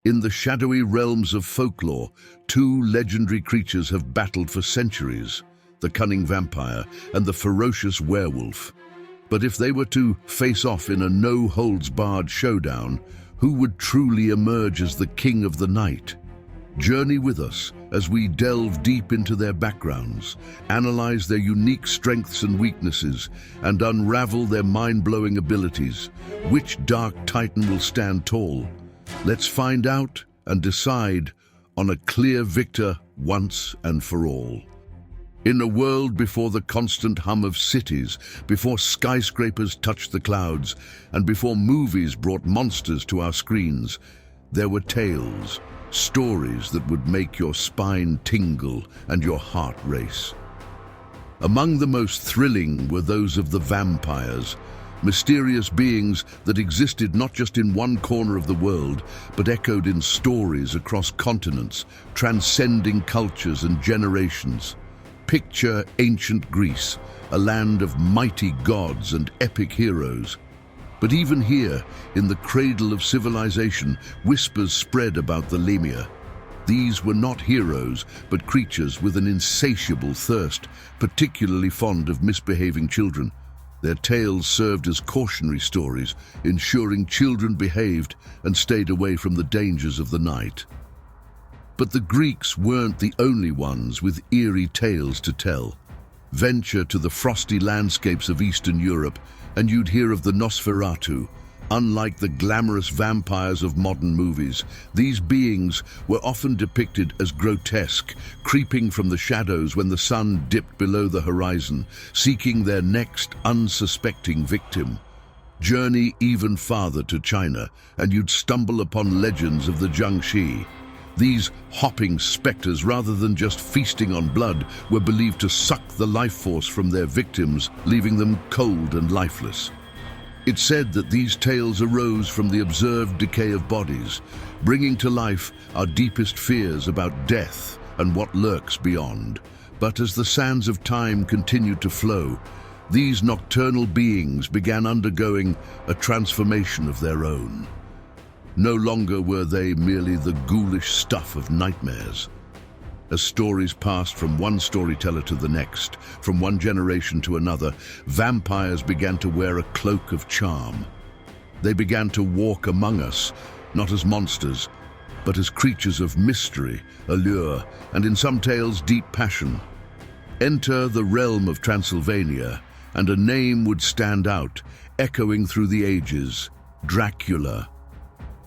In the shadowy realms of folklore, two legendary creatures have battled for centuries, the cunning vampire and the ferocious werewolf. But if they were to face off in a no-holds-barred showdown, who would truly emerge as the king of the night? Journey with us as we delve deep into their backgrounds, analyze their unique strengths and weaknesses, and unravel their mind-blowing abilities. Which dark titan will stand tall? Let's find out and decide on a clear victor once and for all. In a world before the constant hum of cities, before skyscrapers touched the clouds, and before movies brought monsters to our screens, there were tales, stories that would make your spine tingle and your heart race. Among the most thrilling were those of the vampires, mysterious beings that existed not just in one corner of the world, but echoed in stories across continents, transcending cultures and generations. Picture ancient Greece, a land of mighty gods and epic heroes. But even here, in the cradle of civilization, whispers spread about the Lemur. These were not heroes, but creatures with an insatiable thirst, particularly fond of misbehaving children. Their tales served as cautionary stories, ensuring children behaved and stayed away from the dangers of the night. But the Greeks weren't the only ones with eerie tales to tell. Venture to the frosty landscapes of Eastern Europe, and you'd hear of the Nosferatu. Unlike the glamorous vampires of modern movies, these beings were often depicted as grotesque, creeping from the shadows when the sun dipped below the horizon, seeking their next unsuspecting victim. Journey even farther to China, and you'd stumble upon legends of the Jiangshi. These hopping specters, rather than just feasting on blood, were believed to suck the life force from their victims, leaving them cold and lifeless. It's said that these tales arose from the observed decay of bodies, bringing to life our deepest fears about death and what lurks beyond. But as the sands of time continued to flow, these nocturnal beings began undergoing a transformation of their own. No longer were they merely the ghoulish stuff of nightmares. As stories passed from one storyteller to the next, from one generation to another, vampires began to wear a cloak of charm. They began to walk among us, not as monsters, but as creatures of mystery, allure, and in some tales, deep passion. Enter the realm of Transylvania, and a name would stand out, echoing through the ages: Dracula.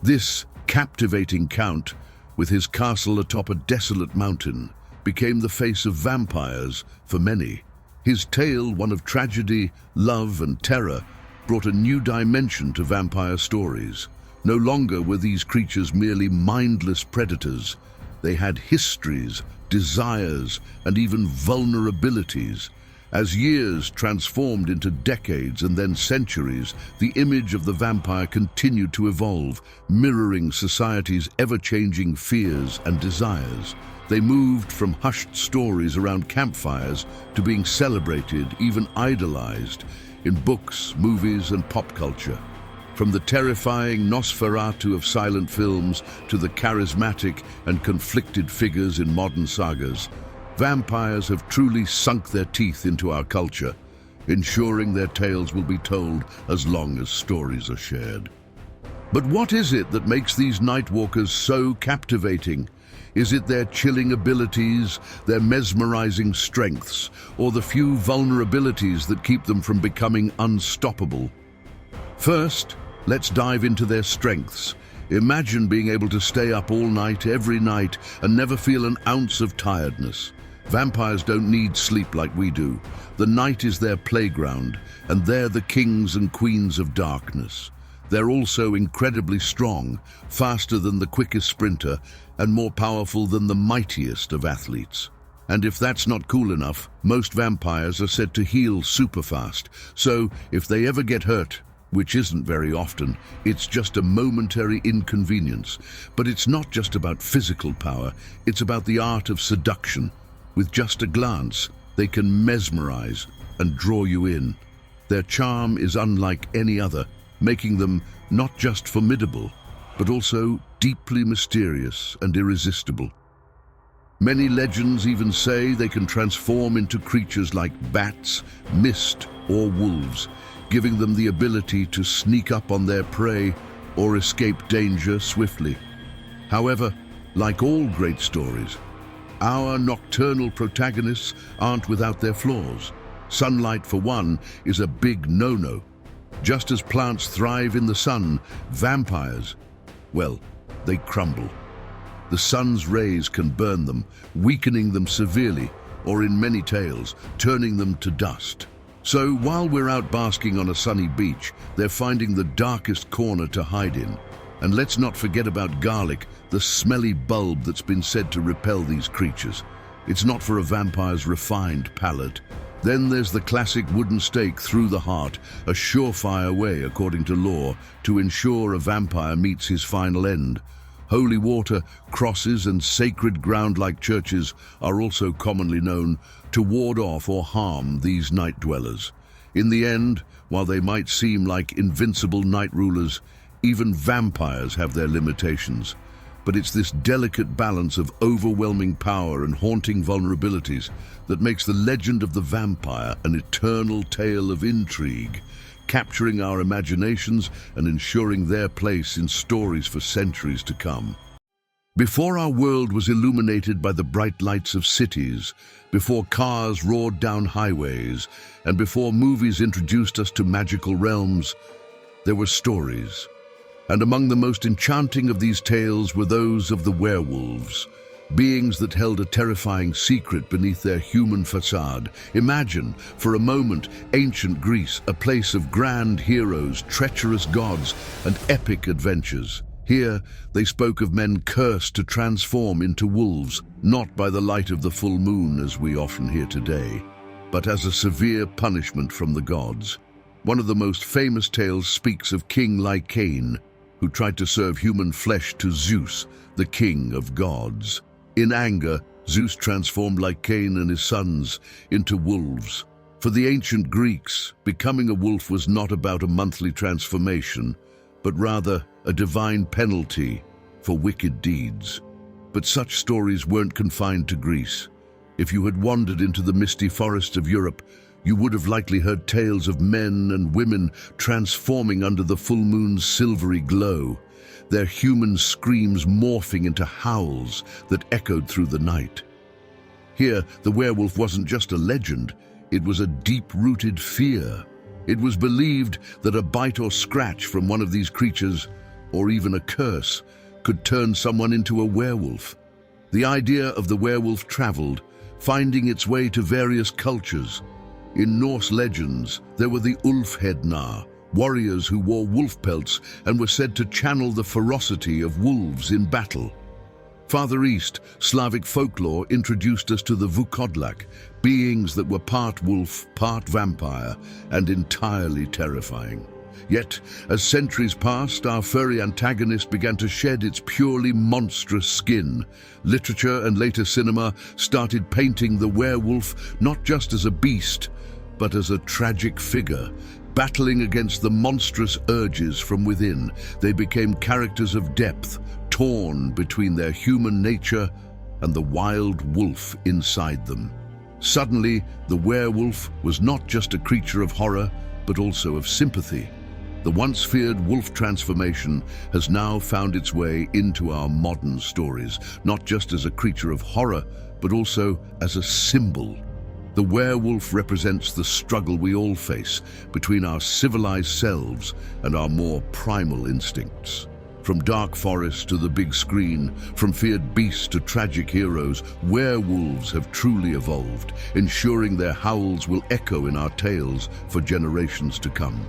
This captivating count, with his castle atop a desolate mountain, became the face of vampires for many. His tale, one of tragedy, love, and terror, brought a new dimension to vampire stories. No longer were these creatures merely mindless predators. They had histories, desires, and even vulnerabilities. As years transformed into decades and then centuries, the image of the vampire continued to evolve, mirroring society's ever-changing fears and desires. They moved from hushed stories around campfires to being celebrated, even idolized, in books, movies, and pop culture. From the terrifying Nosferatu of silent films to the charismatic and conflicted figures in modern sagas, vampires have truly sunk their teeth into our culture, ensuring their tales will be told as long as stories are shared. But what is it that makes these nightwalkers so captivating? Is it their chilling abilities, their mesmerizing strengths, or the few vulnerabilities that keep them from becoming unstoppable? First, let's dive into their strengths. Imagine being able to stay up all night, every night, and never feel an ounce of tiredness. Vampires don't need sleep like we do. The night is their playground, and they're the kings and queens of darkness. They're also incredibly strong, faster than the quickest sprinter, and more powerful than the mightiest of athletes. And if that's not cool enough, most vampires are said to heal super fast. So if they ever get hurt, which isn't very often, it's just a momentary inconvenience. But it's not just about physical power, it's about the art of seduction. With just a glance, they can mesmerize and draw you in. Their charm is unlike any other, making them not just formidable, but also deeply mysterious and irresistible. Many legends even say they can transform into creatures like bats, mist, or wolves, giving them the ability to sneak up on their prey or escape danger swiftly. However, like all great stories, our nocturnal protagonists aren't without their flaws. Sunlight, for one, is a big no-no. Just as plants thrive in the sun, vampires, well, they crumble. The sun's rays can burn them, weakening them severely, or in many tales, turning them to dust. So while we're out basking on a sunny beach, they're finding the darkest corner to hide in. And let's not forget about garlic, the smelly bulb that's been said to repel these creatures. It's not for a vampire's refined palate. Then there's the classic wooden stake through the heart, a surefire way, according to law, to ensure a vampire meets his final end. Holy water, crosses, and sacred ground like churches are also commonly known to ward off or harm these night dwellers. In the end, while they might seem like invincible night rulers, even vampires have their limitations. But it's this delicate balance of overwhelming power and haunting vulnerabilities that makes the legend of the vampire an eternal tale of intrigue, capturing our imaginations and ensuring their place in stories for centuries to come. Before our world was illuminated by the bright lights of cities, before cars roared down highways, and before movies introduced us to magical realms, there were stories. And among the most enchanting of these tales were those of the werewolves, beings that held a terrifying secret beneath their human facade. Imagine, for a moment, ancient Greece, a place of grand heroes, treacherous gods, and epic adventures. Here, they spoke of men cursed to transform into wolves, not by the light of the full moon as we often hear today, but as a severe punishment from the gods. One of the most famous tales speaks of King Lycaon, who tried to serve human flesh to Zeus, the king of gods. In anger, Zeus transformed Lycaon and his sons into wolves. For the ancient Greeks, becoming a wolf was not about a monthly transformation, but rather a divine penalty for wicked deeds. But such stories weren't confined to Greece. If you had wandered into the misty forests of Europe, you would have likely heard tales of men and women transforming under the full moon's silvery glow, their human screams morphing into howls that echoed through the night. Here, the werewolf wasn't just a legend, it was a deep-rooted fear. It was believed that a bite or scratch from one of these creatures, or even a curse, could turn someone into a werewolf. The idea of the werewolf traveled, finding its way to various cultures. In Norse legends, there were the Ulfhednar, warriors who wore wolf pelts and were said to channel the ferocity of wolves in battle. Farther east, Slavic folklore introduced us to the Vukodlak, beings that were part wolf, part vampire, and entirely terrifying. Yet, as centuries passed, our furry antagonist began to shed its purely monstrous skin. Literature and later cinema started painting the werewolf not just as a beast, but as a tragic figure. Battling against the monstrous urges from within, they became characters of depth, torn between their human nature and the wild wolf inside them. Suddenly, the werewolf was not just a creature of horror, but also of sympathy. The once feared wolf transformation has now found its way into our modern stories, not just as a creature of horror, but also as a symbol. The werewolf represents the struggle we all face between our civilized selves and our more primal instincts. From dark forests to the big screen, from feared beasts to tragic heroes, werewolves have truly evolved, ensuring their howls will echo in our tales for generations to come.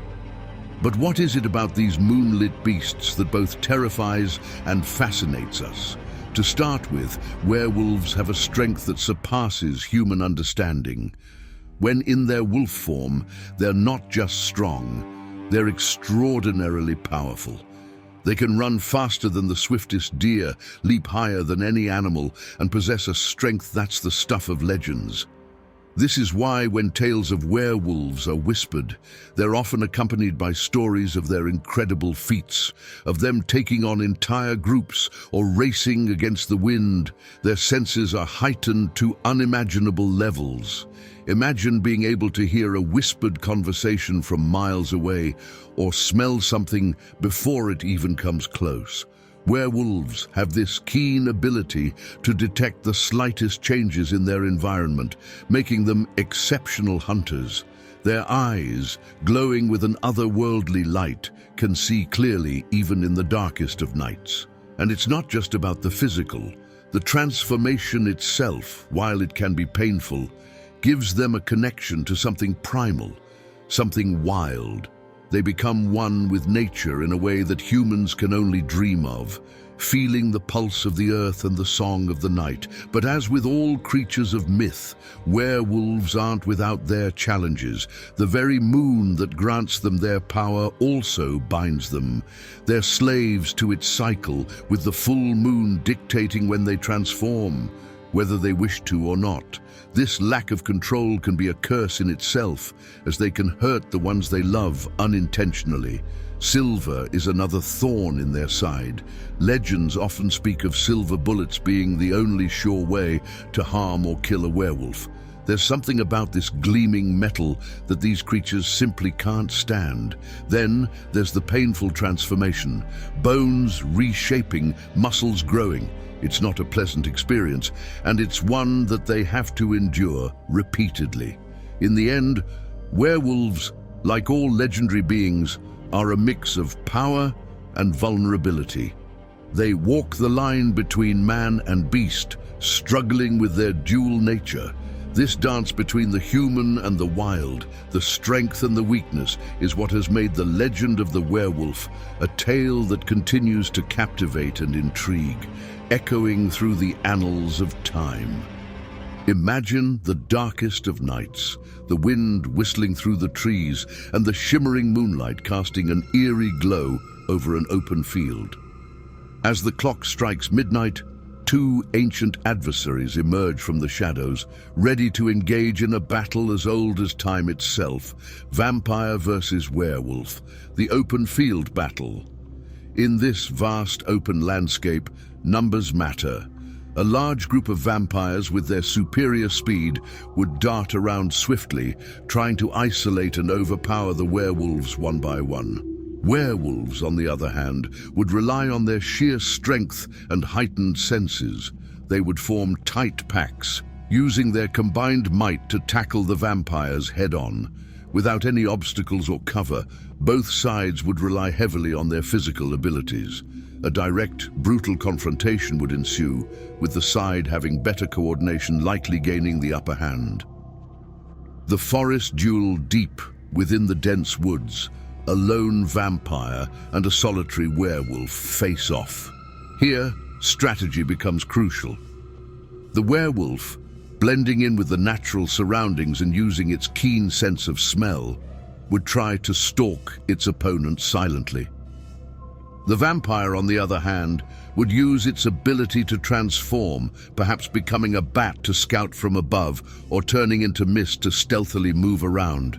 But what is it about these moonlit beasts that both terrifies and fascinates us? To start with, werewolves have a strength that surpasses human understanding. When in their wolf form, they're not just strong, they're extraordinarily powerful. They can run faster than the swiftest deer, leap higher than any animal, and possess a strength that's the stuff of legends. This is why when tales of werewolves are whispered, they're often accompanied by stories of their incredible feats, of them taking on entire groups or racing against the wind. Their senses are heightened to unimaginable levels. Imagine being able to hear a whispered conversation from miles away or smell something before it even comes close. Werewolves have this keen ability to detect the slightest changes in their environment, making them exceptional hunters. Their eyes, glowing with an otherworldly light, can see clearly even in the darkest of nights. And it's not just about the physical. The transformation itself, while it can be painful, gives them a connection to something primal, something wild. They become one with nature in a way that humans can only dream of, feeling the pulse of the earth and the song of the night. But as with all creatures of myth, werewolves aren't without their challenges. The very moon that grants them their power also binds them. They're slaves to its cycle, with the full moon dictating when they transform, whether they wish to or not. This lack of control can be a curse in itself, as they can hurt the ones they love unintentionally. Silver is another thorn in their side. Legends often speak of silver bullets being the only sure way to harm or kill a werewolf. There's something about this gleaming metal that these creatures simply can't stand. Then there's the painful transformation. Bones reshaping, muscles growing. It's not a pleasant experience, and it's one that they have to endure repeatedly. In the end, werewolves, like all legendary beings, are a mix of power and vulnerability. They walk the line between man and beast, struggling with their dual nature. This dance between the human and the wild, the strength and the weakness, is what has made the legend of the werewolf a tale that continues to captivate and intrigue, echoing through the annals of time. Imagine the darkest of nights, the wind whistling through the trees and the shimmering moonlight casting an eerie glow over an open field. As the clock strikes midnight, two ancient adversaries emerge from the shadows, ready to engage in a battle as old as time itself. Vampire versus werewolf, the open field battle. In this vast open landscape, numbers matter. A large group of vampires with their superior speed would dart around swiftly, trying to isolate and overpower the werewolves one by one. Werewolves, on the other hand, would rely on their sheer strength and heightened senses. They would form tight packs, using their combined might to tackle the vampires head-on. Without any obstacles or cover, both sides would rely heavily on their physical abilities. A direct, brutal confrontation would ensue, with the side having better coordination likely gaining the upper hand. The forest duel deep within the dense woods. A lone vampire and a solitary werewolf face off. Here, strategy becomes crucial. The werewolf, blending in with the natural surroundings and using its keen sense of smell, would try to stalk its opponent silently. The vampire, on the other hand, would use its ability to transform, perhaps becoming a bat to scout from above or turning into mist to stealthily move around.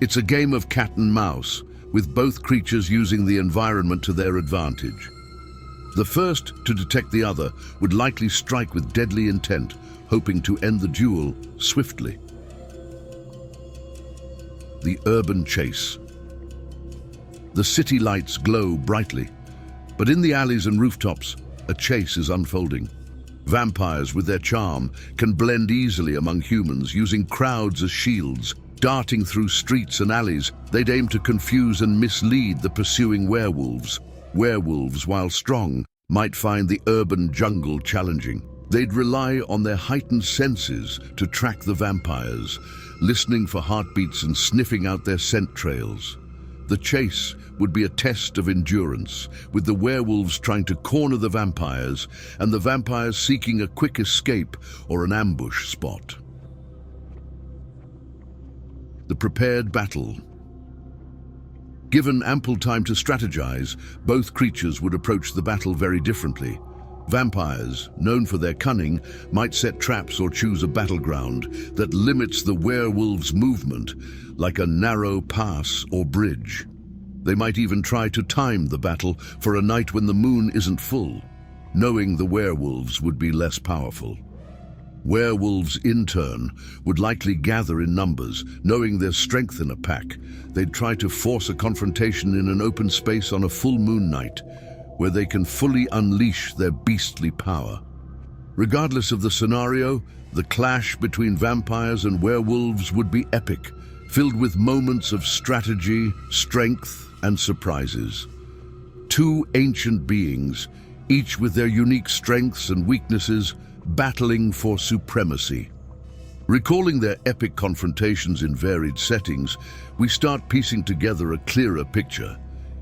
It's a game of cat and mouse, with both creatures using the environment to their advantage. The first to detect the other would likely strike with deadly intent, hoping to end the duel swiftly. The urban chase. The city lights glow brightly, but in the alleys and rooftops, a chase is unfolding. Vampires, with their charm, can blend easily among humans, using crowds as shields. Darting through streets and alleys, they'd aim to confuse and mislead the pursuing werewolves. Werewolves, while strong, might find the urban jungle challenging. They'd rely on their heightened senses to track the vampires, listening for heartbeats and sniffing out their scent trails. The chase would be a test of endurance, with the werewolves trying to corner the vampires and the vampires seeking a quick escape or an ambush spot. The prepared battle. Given ample time to strategize, both creatures would approach the battle very differently. Vampires, known for their cunning, might set traps or choose a battleground that limits the werewolf's movement, like a narrow pass or bridge. They might even try to time the battle for a night when the moon isn't full, knowing the werewolves would be less powerful. Werewolves, in turn, would likely gather in numbers, knowing their strength in a pack. They'd try to force a confrontation in an open space on a full moon night, where they can fully unleash their beastly power. Regardless of the scenario, the clash between vampires and werewolves would be epic, filled with moments of strategy, strength, and surprises. Two ancient beings, each with their unique strengths and weaknesses, battling for supremacy. Recalling their epic confrontations in varied settings, we start piecing together a clearer picture.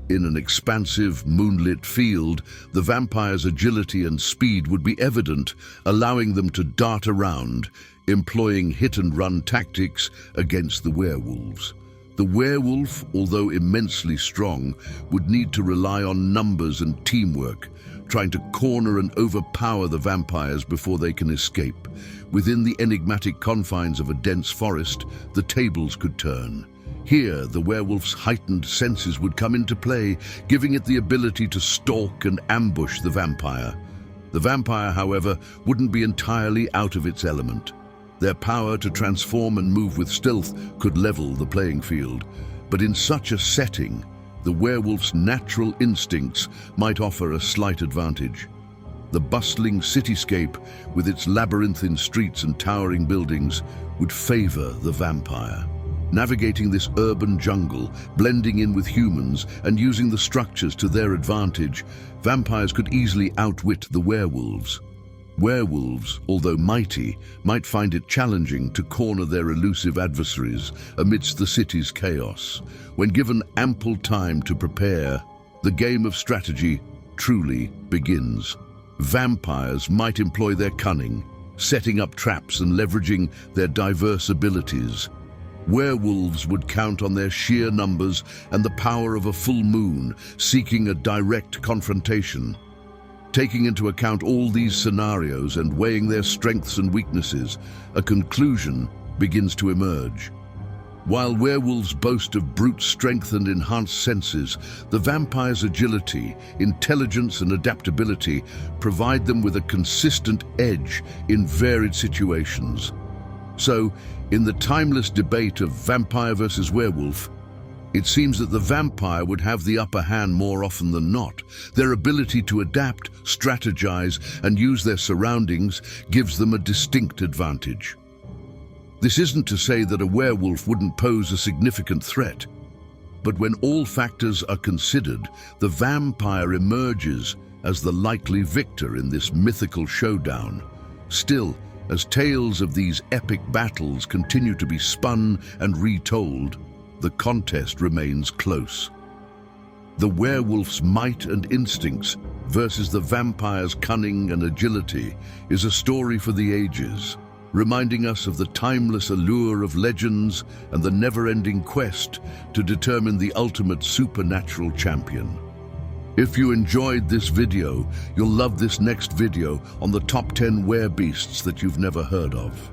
In an expansive, moonlit field, the vampires' agility and speed would be evident, allowing them to dart around, employing hit-and-run tactics against the werewolves. The werewolf, although immensely strong, would need to rely on numbers and teamwork, trying to corner and overpower the vampires before they can escape. Within the enigmatic confines of a dense forest, the tables could turn. Here, the werewolf's heightened senses would come into play, giving it the ability to stalk and ambush the vampire. The vampire, however, wouldn't be entirely out of its element. Their power to transform and move with stealth could level the playing field. But in such a setting, the werewolf's natural instincts might offer a slight advantage. The bustling cityscape, with its labyrinthine streets and towering buildings, would favor the vampire. Navigating this urban jungle, blending in with humans, and using the structures to their advantage, vampires could easily outwit the werewolves. Werewolves, although mighty, might find it challenging to corner their elusive adversaries amidst the city's chaos. When given ample time to prepare, the game of strategy truly begins. Vampires might employ their cunning, setting up traps and leveraging their diverse abilities. Werewolves would count on their sheer numbers and the power of a full moon, seeking a direct confrontation. Taking into account all these scenarios and weighing their strengths and weaknesses, a conclusion begins to emerge. While werewolves boast of brute strength and enhanced senses, the vampire's agility, intelligence, and adaptability provide them with a consistent edge in varied situations. So, in the timeless debate of vampire versus werewolf, it seems that the vampire would have the upper hand more often than not. Their ability to adapt, strategize, and use their surroundings gives them a distinct advantage. This isn't to say that a werewolf wouldn't pose a significant threat, but when all factors are considered, the vampire emerges as the likely victor in this mythical showdown. Still, as tales of these epic battles continue to be spun and retold, the contest remains close. The werewolf's might and instincts versus the vampire's cunning and agility is a story for the ages, reminding us of the timeless allure of legends and the never-ending quest to determine the ultimate supernatural champion. If you enjoyed this video, you'll love this next video on the top 10 werebeasts that you've never heard of.